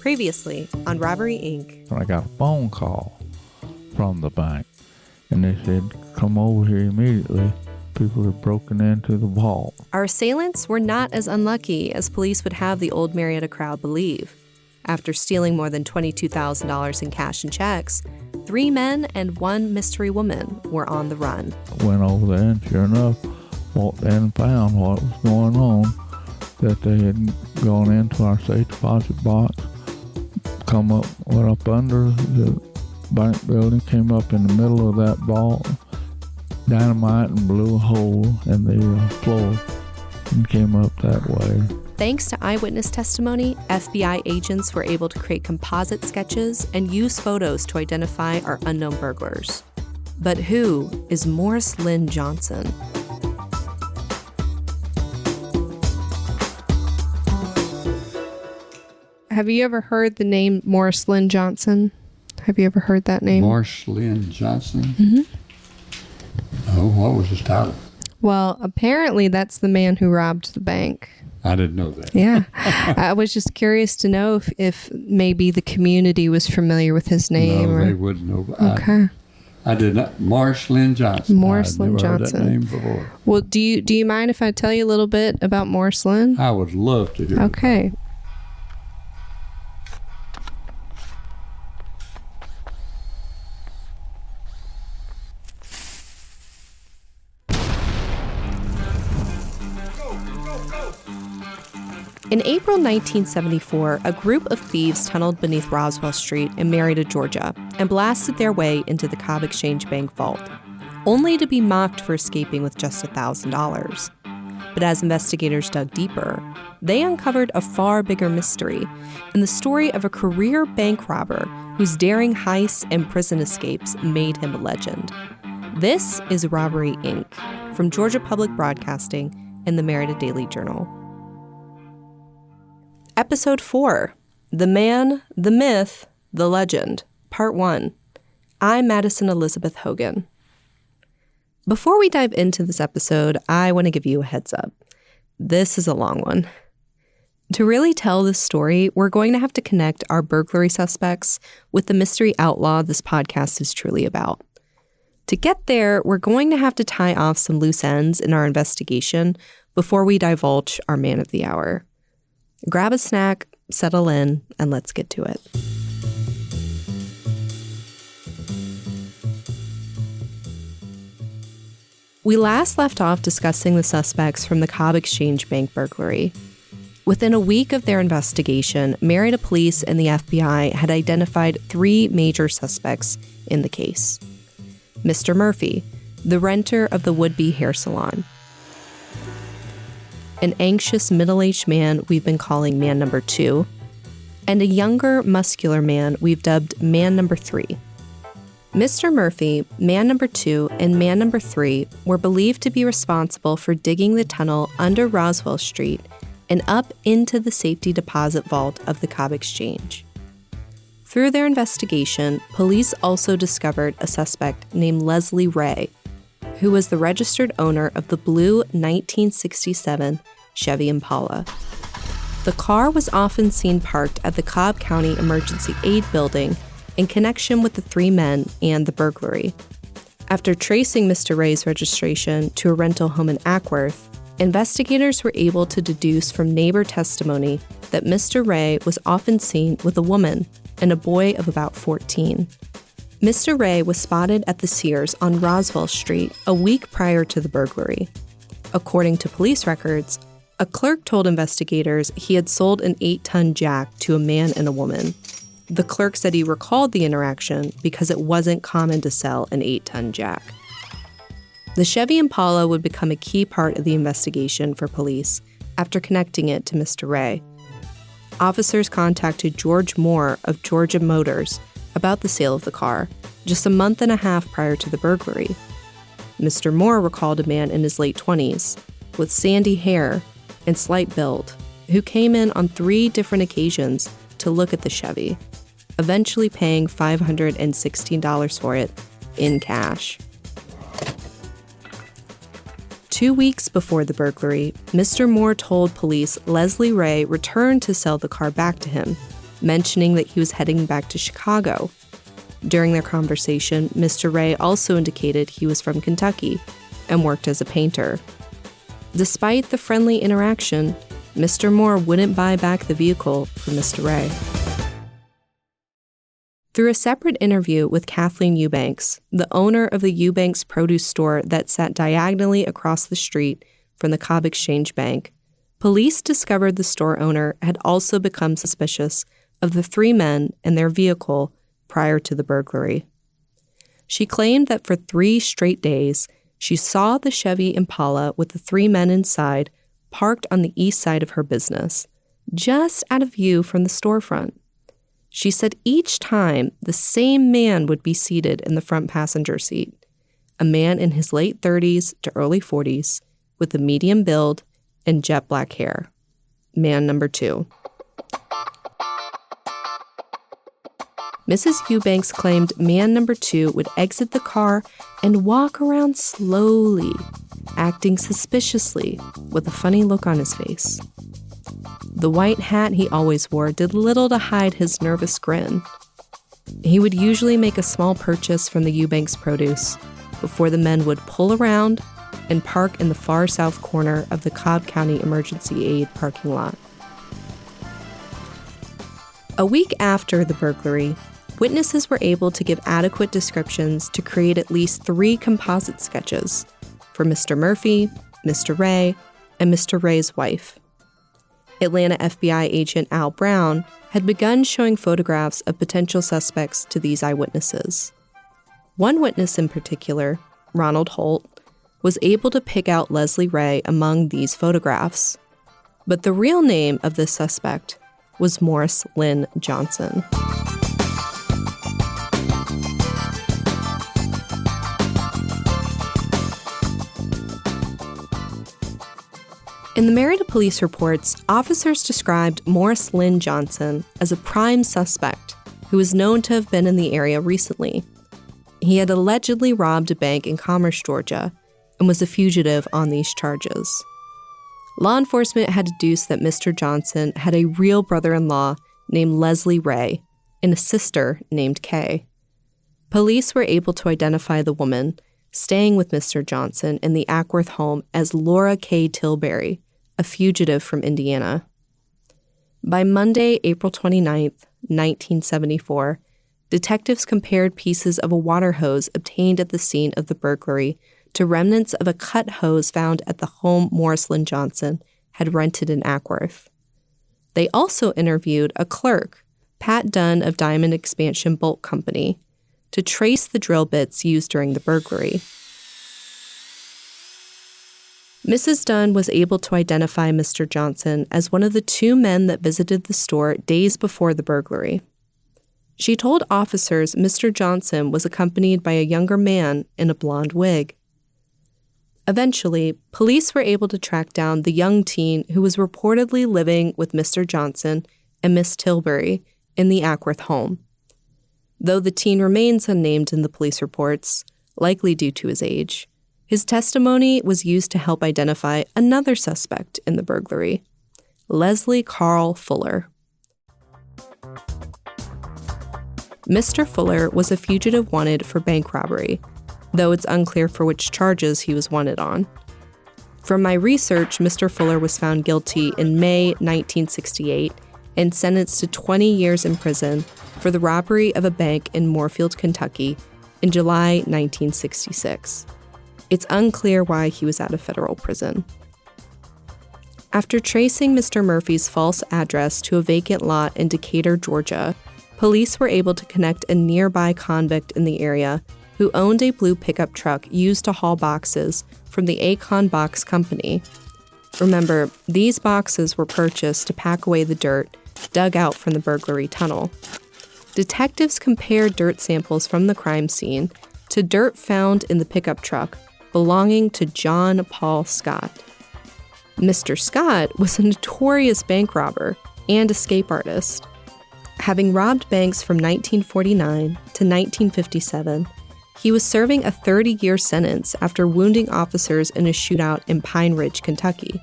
Previously on Robbery, Inc. I got a phone call from the bank, and they said, come over here immediately. People had broken into the vault. Our assailants were not as unlucky as police would have the old Marietta crowd believe. After stealing more than $22,000 in cash and checks, 3 men and 1 mystery woman were on the run. Went over there, and sure enough, walked in and found what was going on, that they had gone into our safe deposit box, went up under the bank building, came up in the middle of that vault, dynamite, and blew a hole in the floor and came up that way. Thanks to eyewitness testimony, FBI agents were able to create composite sketches and use photos to identify our unknown burglars. But who is Morris Lynn Johnson? Have you ever heard the name Morris Lynn Johnson? Have you ever heard that name? Morris Lynn Johnson? Mm-hmm. Oh, what was his title? Well, apparently that's the man who robbed the bank. I didn't know that. Yeah. I was just curious to know if maybe the community was familiar with his name. No, they wouldn't know. Okay. I did not. Morris Lynn Johnson. Morris Lynn Johnson. I'd never heard that name before. Well, do you mind if I tell you a little bit about Morris Lynn? I would love to hear Okay. In April 1974, a group of thieves tunneled beneath Roswell Street in Marietta, Georgia, and blasted their way into the Cobb Exchange Bank vault, only to be mocked for escaping with just $1,000. But as investigators dug deeper, they uncovered a far bigger mystery in the story of a career bank robber whose daring heists and prison escapes made him a legend. This is Robbery, Inc. from Georgia Public Broadcasting and the Marietta Daily Journal. Episode 4, The Man, the Myth, the Legend, Part 1. I'm Madison Elizabeth Hogan. Before we dive into this episode, I want to give you a heads up. This is a long one. To really tell this story, we're going to have to connect our burglary suspects with the mystery outlaw this podcast is truly about. To get there, we're going to have to tie off some loose ends in our investigation before we divulge our man of the hour. Grab a snack, settle in, and let's get to it. We last left off discussing the suspects from the Cobb Exchange Bank burglary. Within a week of their investigation, Marietta police and the FBI had identified 3 major suspects in the case. Mr. Murphy, the renter of the would-be hair salon. An anxious middle-aged man we've been calling man number 2, and a younger, muscular man we've dubbed man number 3. Mr. Murphy, man number 2, and man number 3 were believed to be responsible for digging the tunnel under Roswell Street and up into the safety deposit vault of the Cobb Exchange. Through their investigation, police also discovered a suspect named Leslie Ray, who was the registered owner of the blue 1967 Chevy Impala. The car was often seen parked at the Cobb County Emergency Aid Building in connection with the 3 men and the burglary. After tracing Mr. Ray's registration to a rental home in Ackworth, investigators were able to deduce from neighbor testimony that Mr. Ray was often seen with a woman and a boy of about 14. Mr. Ray was spotted at the Sears on Roswell Street a week prior to the burglary. According to police records, a clerk told investigators he had sold an 8-ton jack to a man and a woman. The clerk said he recalled the interaction because it wasn't common to sell an 8-ton jack. The Chevy Impala would become a key part of the investigation for police after connecting it to Mr. Ray. Officers contacted George Moore of Georgia Motors about the sale of the car, just a month and a half prior to the burglary. Mr. Moore recalled a man in his late 20s, with sandy hair and slight build, who came in on 3 different occasions to look at the Chevy, eventually paying $516 for it in cash. 2 weeks before the burglary, Mr. Moore told police Leslie Ray returned to sell the car back to him, mentioning that he was heading back to Chicago. During their conversation, Mr. Ray also indicated he was from Kentucky and worked as a painter. Despite the friendly interaction, Mr. Moore wouldn't buy back the vehicle from Mr. Ray. Through a separate interview with Kathleen Eubanks, the owner of the Eubanks produce store that sat diagonally across the street from the Cobb Exchange Bank, police discovered the store owner had also become suspicious of the three men and their vehicle prior to the burglary. She claimed that for 3 straight days, she saw the Chevy Impala with the three men inside parked on the east side of her business, just out of view from the storefront. She said each time the same man would be seated in the front passenger seat, a man in his late 30s to early 40s with a medium build and jet black hair. Man number 2. Mrs. Eubanks claimed man number 2 would exit the car and walk around slowly, acting suspiciously with a funny look on his face. The white hat he always wore did little to hide his nervous grin. He would usually make a small purchase from the Eubanks produce before the men would pull around and park in the far south corner of the Cobb County Emergency Aid parking lot. A week after the burglary, witnesses were able to give adequate descriptions to create at least 3 composite sketches for Mr. Murphy, Mr. Ray, and Mr. Ray's wife. Atlanta FBI agent Al Brown had begun showing photographs of potential suspects to these eyewitnesses. One witness in particular, Ronald Holt, was able to pick out Leslie Ray among these photographs. But the real name of this suspect was Morris Lynn Johnson. In the Merida police reports, officers described Morris Lynn Johnson as a prime suspect who was known to have been in the area recently. He had allegedly robbed a bank in Commerce, Georgia, and was a fugitive on these charges. Law enforcement had deduced that Mr. Johnson had a real brother-in-law named Leslie Ray and a sister named Kay. Police were able to identify the woman staying with Mr. Johnson in the Ackworth home as Laura K. Tilbury, a fugitive from Indiana. By Monday, April 29, 1974, detectives compared pieces of a water hose obtained at the scene of the burglary to remnants of a cut hose found at the home Morris Lynn Johnson had rented in Ackworth. They also interviewed a clerk, Pat Dunn of Diamond Expansion Bolt Company, to trace the drill bits used during the burglary. Mrs. Dunn was able to identify Mr. Johnson as one of the 2 men that visited the store days before the burglary. She told officers Mr. Johnson was accompanied by a younger man in a blonde wig. Eventually, police were able to track down the young teen who was reportedly living with Mr. Johnson and Miss Tilbury in the Ackworth home. Though the teen remains unnamed in the police reports, likely due to his age, his testimony was used to help identify another suspect in the burglary, Leslie Carl Fuller. Mr. Fuller was a fugitive wanted for bank robbery, though it's unclear for which charges he was wanted on. From my research, Mr. Fuller was found guilty in May 1968 and sentenced to 20 years in prison for the robbery of a bank in Moorfield, Kentucky, in July 1966. It's unclear why he was out of federal prison. After tracing Mr. Murphy's false address to a vacant lot in Decatur, Georgia, police were able to connect a nearby convict in the area who owned a blue pickup truck used to haul boxes from the Acon Box Company. Remember, these boxes were purchased to pack away the dirt dug out from the burglary tunnel. Detectives compared dirt samples from the crime scene to dirt found in the pickup truck belonging to John Paul Scott. Mr. Scott was a notorious bank robber and escape artist. Having robbed banks from 1949 to 1957, he was serving a 30-year sentence after wounding officers in a shootout in Pine Ridge, Kentucky.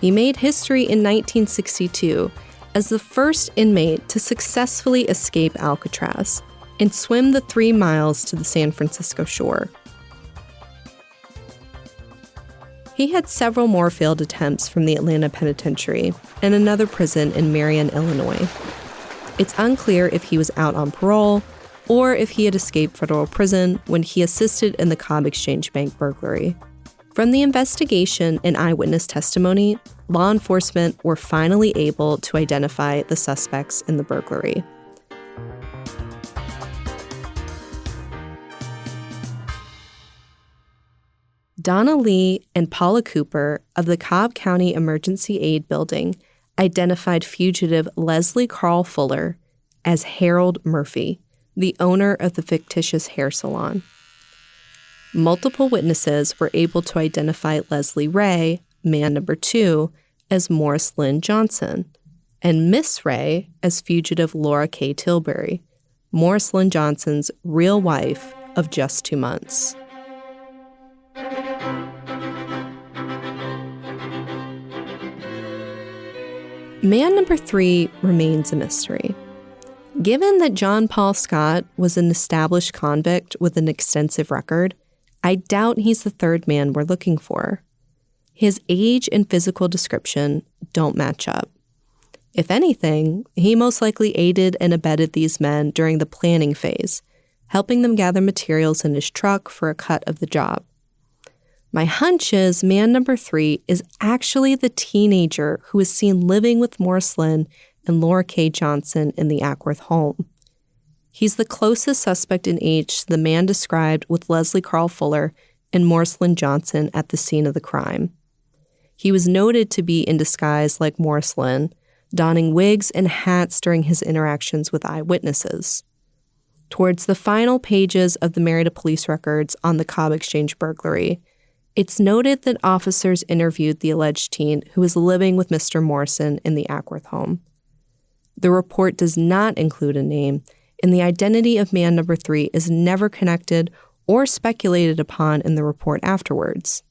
He made history in 1962 as the first inmate to successfully escape Alcatraz and swim the 3 miles to the San Francisco shore. He had several more failed attempts from the Atlanta Penitentiary and another prison in Marion, Illinois. It's unclear if he was out on parole or if he had escaped federal prison when he assisted in the Cobb Exchange Bank burglary. From the investigation and eyewitness testimony, law enforcement were finally able to identify the suspects in the burglary. Donna Lee and Paula Cooper of the Cobb County Emergency Aid Building identified fugitive Leslie Carl Fuller as Harold Murphy, the owner of the fictitious hair salon. Multiple witnesses were able to identify Leslie Ray, man number 2, as Morris Lynn Johnson, and Miss Ray as fugitive Laura K. Tilbury, Morris Lynn Johnson's real wife of just 2 months. Man number 3 remains a mystery. Given that John Paul Scott was an established convict with an extensive record, I doubt he's the third man we're looking for. His age and physical description don't match up. If anything, he most likely aided and abetted these men during the planning phase, helping them gather materials in his truck for a cut of the job. My hunch is man number 3 is actually the teenager who was seen living with Morris Lynn and Laura K. Johnson in the Ackworth home. He's the closest suspect in age to the man described with Leslie Carl Fuller and Morris Lynn Johnson at the scene of the crime. He was noted to be in disguise like Morris Lynn, donning wigs and hats during his interactions with eyewitnesses. Towards the final pages of the Marietta police records on the Cobb Exchange burglary, it's noted that officers interviewed the alleged teen who was living with Mr. Morrison in the Ackworth home. The report does not include a name, and the identity of man number 3 is never connected or speculated upon in the report afterwards.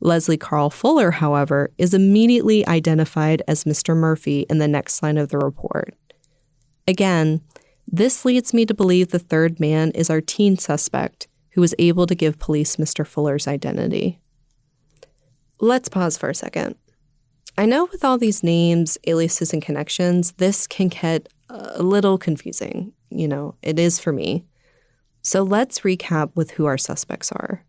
Leslie Carl Fuller, however, is immediately identified as Mr. Murphy in the next line of the report. Again, this leads me to believe the third man is our teen suspect, who was able to give police Mr. Fuller's identity. Let's pause for a second. I know with all these names, aliases, and connections, this can get a little confusing. It is for me. So let's recap with who our suspects are.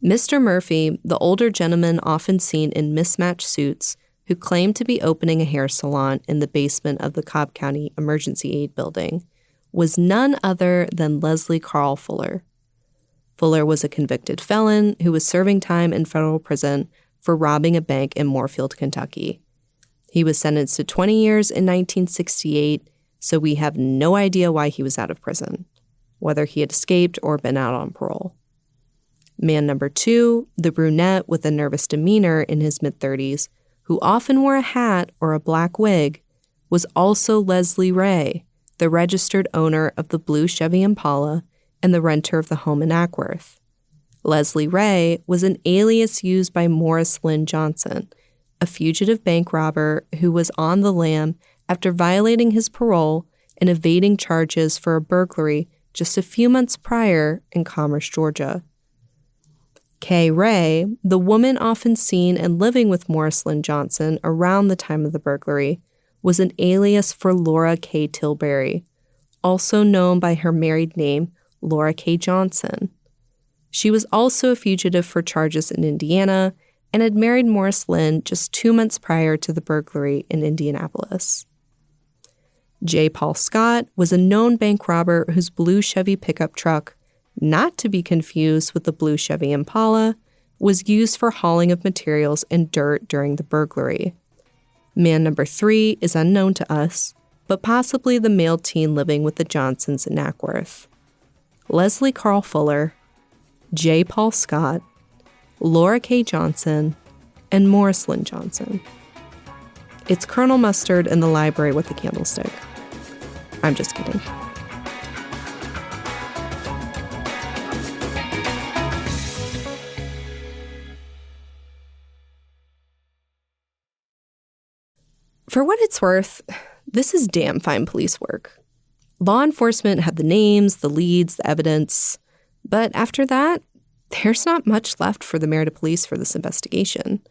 Mr. Murphy, the older gentleman often seen in mismatched suits, who claimed to be opening a hair salon in the basement of the Cobb County Emergency Aid Building, was none other than Leslie Carl Fuller. Fuller was a convicted felon who was serving time in federal prison for robbing a bank in Moorfield, Kentucky. He was sentenced to 20 years in 1968, so we have no idea why he was out of prison, whether he had escaped or been out on parole. Man number 2, the brunette with a nervous demeanor in his mid-30s, who often wore a hat or a black wig, was also Leslie Ray, the registered owner of the blue Chevy Impala and the renter of the home in Ackworth. Leslie Ray was an alias used by Morris Lynn Johnson, a fugitive bank robber who was on the lam after violating his parole and evading charges for a burglary just a few months prior in Commerce, Georgia. Kay Ray, the woman often seen and living with Morris Lynn Johnson around the time of the burglary, was an alias for Laura K. Tilbury, also known by her married name, Laura K. Johnson. She was also a fugitive for charges in Indiana and had married Morris Lynn just 2 months prior to the burglary in Indianapolis. J. Paul Scott was a known bank robber whose blue Chevy pickup truck, not to be confused with the blue Chevy Impala, was used for hauling of materials and dirt during the burglary. Man number 3 is unknown to us, but possibly the male teen living with the Johnsons in Ackworth. Leslie Carl Fuller, J. Paul Scott, Laura K. Johnson, and Morris Lynn Johnson. It's Colonel Mustard in the library with the candlestick. I'm just kidding. For what it's worth, this is damn fine police work. Law enforcement had the names, the leads, the evidence. But after that, there's not much left for the Merida police for this investigation.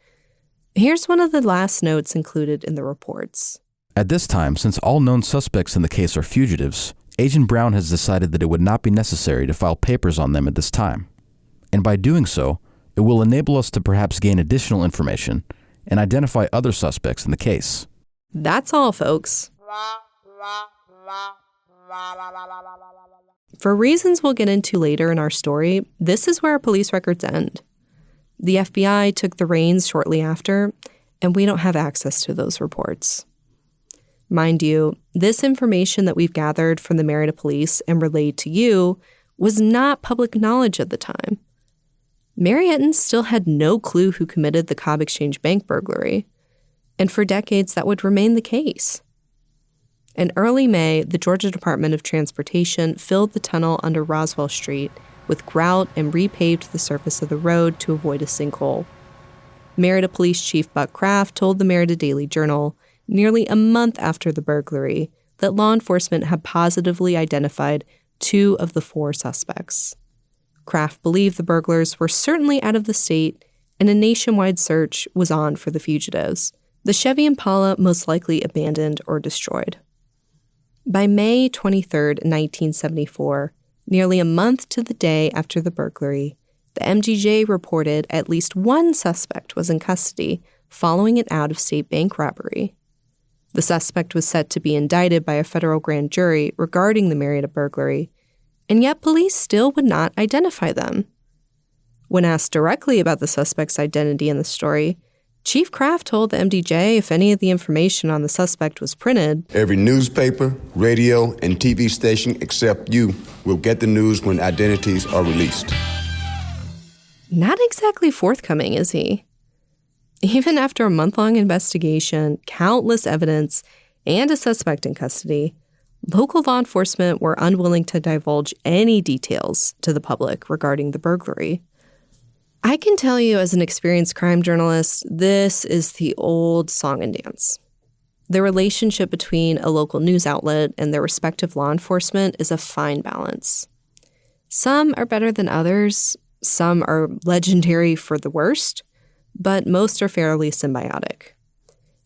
Here's one of the last notes included in the reports. At this time, since all known suspects in the case are fugitives, Agent Brown has decided that it would not be necessary to file papers on them at this time. And by doing so, it will enable us to perhaps gain additional information and identify other suspects in the case. That's all, folks. For reasons we'll get into later in our story, this is where our police records end. The FBI took the reins shortly after, and we don't have access to those reports. Mind you, this information that we've gathered from the Merida police and relayed to you was not public knowledge at the time. Marietans still had no clue who committed the Cobb Exchange Bank burglary, and for decades that would remain the case. In early May, the Georgia Department of Transportation filled the tunnel under Roswell Street with grout and repaved the surface of the road to avoid a sinkhole. Merida Police Chief Buck Kraft told the Merida Daily Journal nearly a month after the burglary that law enforcement had positively identified 2 of the 4 suspects. Kraft believed the burglars were certainly out of the state, and a nationwide search was on for the fugitives, the Chevy Impala most likely abandoned or destroyed. By May 23, 1974, nearly a month to the day after the burglary, the MDJ reported at least 1 suspect was in custody following an out-of-state bank robbery. The suspect was set to be indicted by a federal grand jury regarding the Merida burglary, and yet police still would not identify them. When asked directly about the suspect's identity in the story, Chief Kraft told the MDJ if any of the information on the suspect was printed, every newspaper, radio, and TV station except you will get the news when identities are released. Not exactly forthcoming, is he? Even after a month-long investigation, countless evidence, and a suspect in custody, local law enforcement were unwilling to divulge any details to the public regarding the burglary. I can tell you as an experienced crime journalist, this is the old song and dance. The relationship between a local news outlet and their respective law enforcement is a fine balance. Some are better than others, some are legendary for the worst, but most are fairly symbiotic.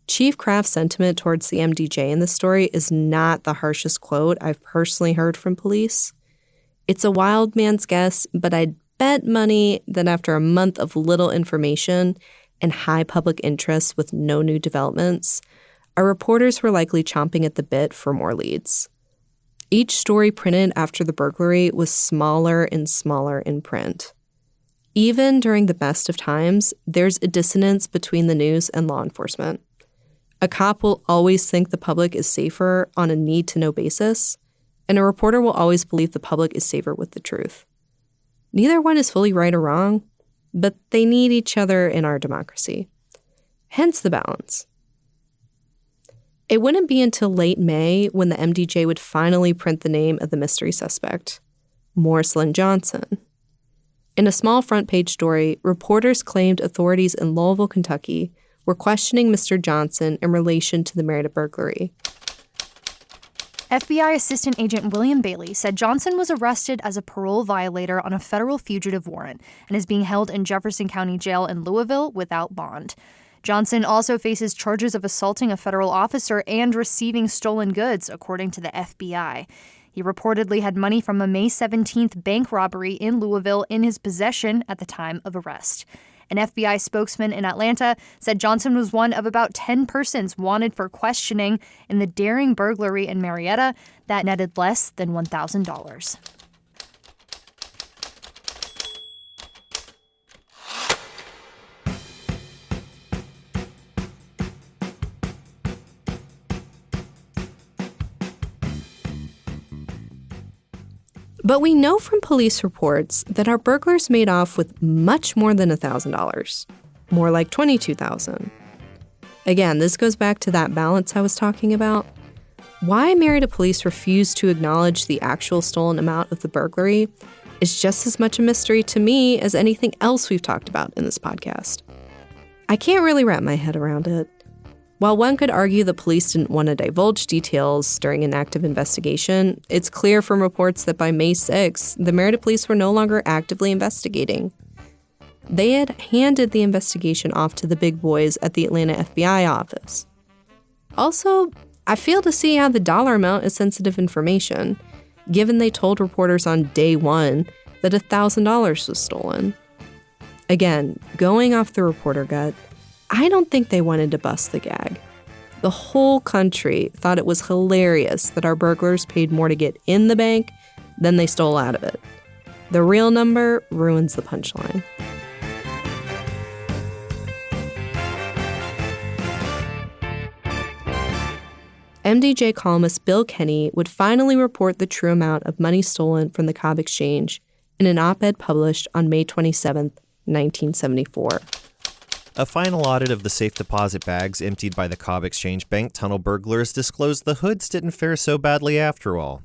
Chief Kraft's sentiment towards the MDJ in this story is not the harshest quote I've personally heard from police. It's a wild man's guess, but I'd bet money that after a month of little information and high public interest with no new developments, our reporters were likely chomping at the bit for more leads. Each story printed after the burglary was smaller and smaller in print. Even during the best of times, there's a dissonance between the news and law enforcement. A cop will always think the public is safer on a need-to-know basis, and a reporter will always believe the public is safer with the truth. Neither one is fully right or wrong, but they need each other in our democracy. Hence the balance. It wouldn't be until late May when the MDJ would finally print the name of the mystery suspect, Morris Lynn Johnson. In a small front-page story, reporters claimed authorities in Louisville, Kentucky, were questioning Mr. Johnson in relation to the Merida burglary. FBI Assistant Agent William Bailey said Johnson was arrested as a parole violator on a federal fugitive warrant and is being held in Jefferson County Jail in Louisville without bond. Johnson also faces charges of assaulting a federal officer and receiving stolen goods, according to the FBI. He reportedly had money from a May 17th bank robbery in Louisville in his possession at the time of arrest. An FBI spokesman in Atlanta said Johnson was one of about 10 persons wanted for questioning in the daring burglary in Marietta that netted less than $1,000. But we know from police reports that our burglars made off with much more than $1,000, more like $22,000. Again, this goes back to that balance I was talking about. Why Merida police refuse to acknowledge the actual stolen amount of the burglary is just as much a mystery to me as anything else we've talked about in this podcast. I can't really wrap my head around it. While one could argue the police didn't want to divulge details during an active investigation, it's clear from reports that by May 6, the Merida police were no longer actively investigating. They had handed the investigation off to the big boys at the Atlanta FBI office. Also, I fail to see how the dollar amount is sensitive information, given they told reporters on day one that $1,000 was stolen. Again, going off the reporter gut, I don't think they wanted to bust the gag. The whole country thought it was hilarious that our burglars paid more to get in the bank than they stole out of it. The real number ruins the punchline. MDJ columnist Bill Kenny would finally report the true amount of money stolen from the Cobb Exchange in an op-ed published on May 27, 1974. A final audit of the safe deposit bags emptied by the Cobb Exchange bank tunnel burglars disclosed the hoods didn't fare so badly after all.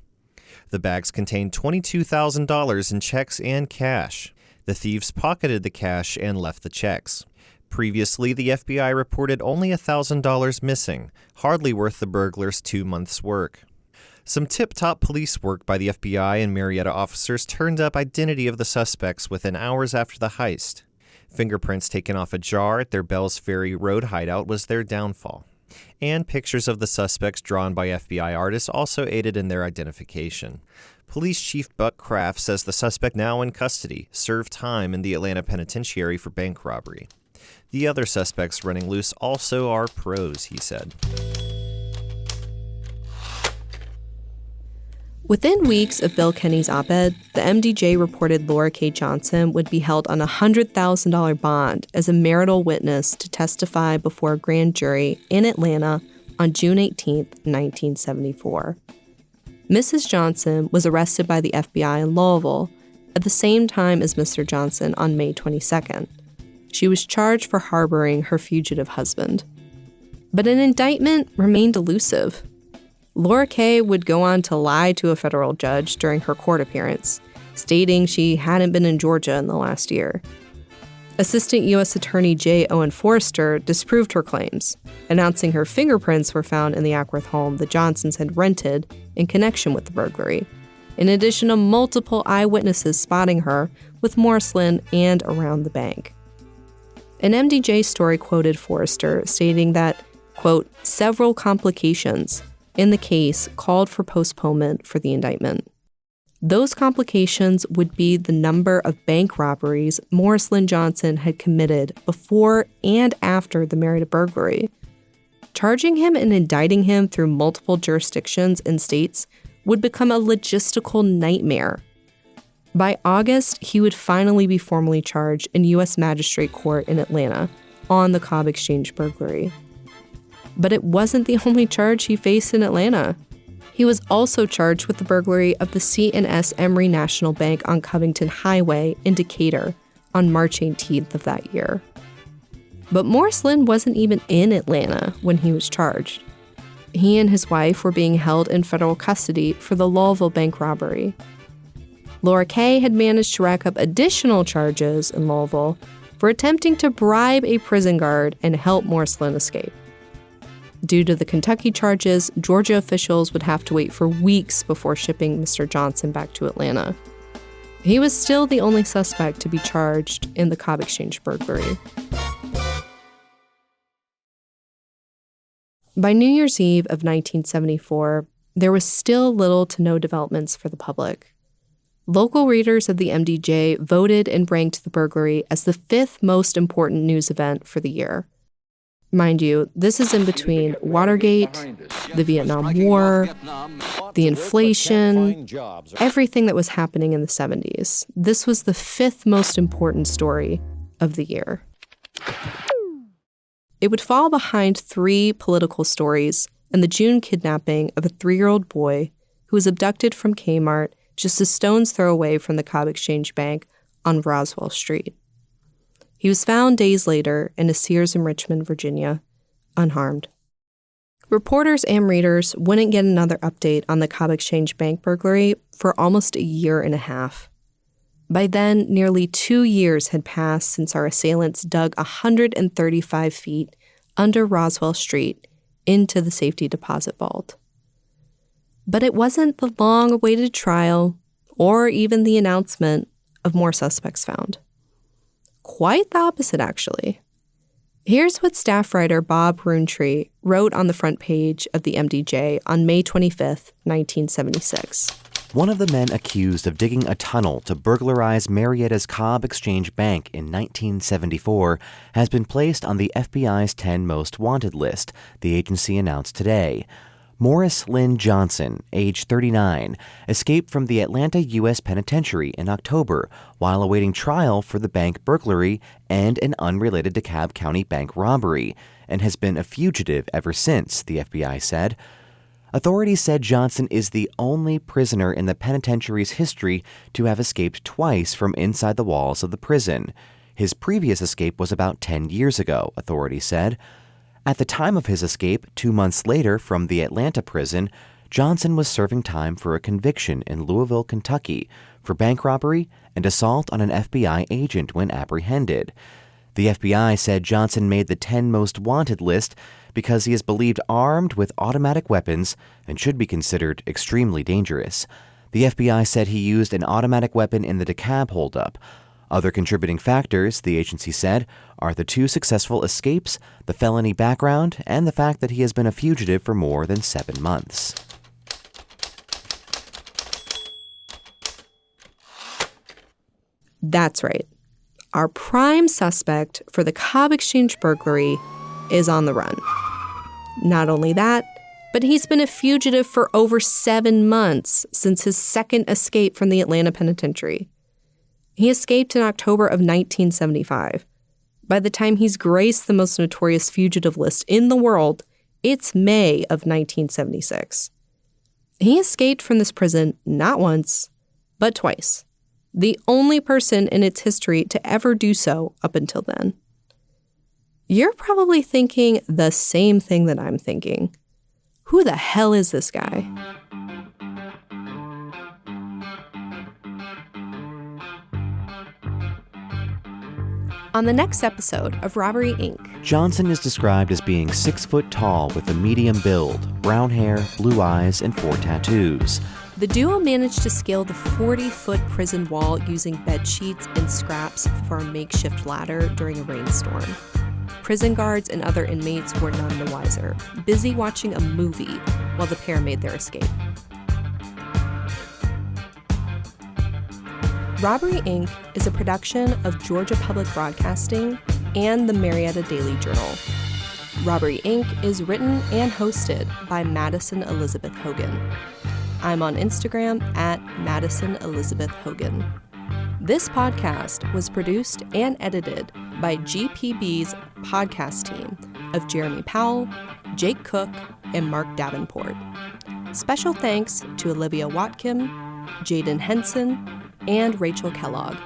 The bags contained $22,000 in checks and cash. The thieves pocketed the cash and left the checks. Previously, the FBI reported only $1,000 missing, hardly worth the burglars' 2 months' work. Some tip-top police work by the FBI and Marietta officers turned up identity of the suspects within hours after the heist. Fingerprints taken off a jar at their Bells Ferry Road hideout was their downfall. And pictures of the suspects drawn by FBI artists also aided in their identification. Police Chief Buck Kraft says the suspect, now in custody, served time in the Atlanta Penitentiary for bank robbery. The other suspects running loose also are pros, he said. Within weeks of Bill Kenny's op-ed, the MDJ reported Laura K. Johnson would be held on a $100,000 bond as a marital witness to testify before a grand jury in Atlanta on June 18, 1974. Mrs. Johnson was arrested by the FBI in Louisville at the same time as Mr. Johnson on May 22nd. She was charged for harboring her fugitive husband. But an indictment remained elusive. Laura Kay would go on to lie to a federal judge during her court appearance, stating she hadn't been in Georgia in the last year. Assistant U.S. Attorney J. Owen Forrester disproved her claims, announcing her fingerprints were found in the Ackworth home the Johnsons had rented in connection with the burglary, in addition to multiple eyewitnesses spotting her with Morris Lynn and around the bank. An MDJ story quoted Forrester, stating that, quote, several complications in the case called for postponement for the indictment. Those complications would be the number of bank robberies Morris Lynn Johnson had committed before and after the Merida burglary. Charging him and indicting him through multiple jurisdictions and states would become a logistical nightmare. By August, he would finally be formally charged in U.S. Magistrate Court in Atlanta on the Cobb Exchange burglary. But it wasn't the only charge he faced in Atlanta. He was also charged with the burglary of the C&S Emory National Bank on Covington Highway in Decatur on March 18th of that year. But Morris Lynn wasn't even in Atlanta when he was charged. He and his wife were being held in federal custody for the Louisville bank robbery. Laura Kay had managed to rack up additional charges in Louisville for attempting to bribe a prison guard and help Morris Lynn escape. Due to the Kentucky charges, Georgia officials would have to wait for weeks before shipping Mr. Johnson back to Atlanta. He was still the only suspect to be charged in the Cobb Exchange burglary. By New Year's Eve of 1974, there was still little to no developments for the public. Local readers of the MDJ voted and ranked the burglary as the fifth most important news event for the year. Mind you, this is in between Watergate, the Vietnam War, the inflation, everything that was happening in the 70s. This was the fifth most important story of the year. It would fall behind three political stories and the June kidnapping of a 3-year-old boy who was abducted from Kmart just a stone's throw away from the Cobb Exchange Bank on Roswell Street. He was found days later in a Sears in Richmond, Virginia, unharmed. Reporters and readers wouldn't get another update on the Cobb Exchange Bank burglary for almost a year and a half. By then, nearly 2 years had passed since our assailants dug 135 feet under Roswell Street into the safety deposit vault. But it wasn't the long-awaited trial or even the announcement of more suspects found. Quite the opposite, actually. Here's what staff writer Bob Roontree wrote on the front page of the MDJ on May 25th, 1976. One of the men accused of digging a tunnel to burglarize Marietta's Cobb Exchange Bank in 1974 has been placed on the FBI's 10 Most Wanted list, the agency announced today. Morris Lynn Johnson, age 39, escaped from the Atlanta U.S. Penitentiary in October while awaiting trial for the bank burglary and an unrelated DeKalb County bank robbery, and has been a fugitive ever since, the FBI said. Authorities said Johnson is the only prisoner in the penitentiary's history to have escaped twice from inside the walls of the prison. His previous escape was about 10 years ago, authorities said. At the time of his escape, 2 months later from the Atlanta prison, Johnson was serving time for a conviction in Louisville, Kentucky, for bank robbery and assault on an FBI agent when apprehended. The FBI said Johnson made the 10 Most Wanted list because he is believed armed with automatic weapons and should be considered extremely dangerous. The FBI said he used an automatic weapon in the DeKalb holdup. Other contributing factors, the agency said, are the 2 successful escapes, the felony background, and the fact that he has been a fugitive for more than 7 months. That's right. Our prime suspect for the Cobb Exchange burglary is on the run. Not only that, but he's been a fugitive for over 7 months since his second escape from the Atlanta Penitentiary. He escaped in October of 1975. By the time he's graced the most notorious fugitive list in the world, it's May of 1976. He escaped from this prison not once, but twice. The only person in its history to ever do so up until then. You're probably thinking the same thing that I'm thinking. Who the hell is this guy? On the next episode of Robbery, Inc. Johnson is described as being 6 foot tall with a medium build, brown hair, blue eyes, and 4 tattoos. The duo managed to scale the 40-foot prison wall using bed sheets and scraps for a makeshift ladder during a rainstorm. Prison guards and other inmates were none the wiser, busy watching a movie while the pair made their escape. Robbery, Inc. is a production of Georgia Public Broadcasting and the Marietta Daily Journal. Robbery, Inc. is written and hosted by Madison Elizabeth Hogan. I'm on Instagram at Madison Elizabeth Hogan. This podcast was produced and edited by GPB's podcast team of Jeremy Powell, Jake Cook, and Mark Davenport. Special thanks to Olivia Watkin, Jaden Henson, and Rachel Kellogg.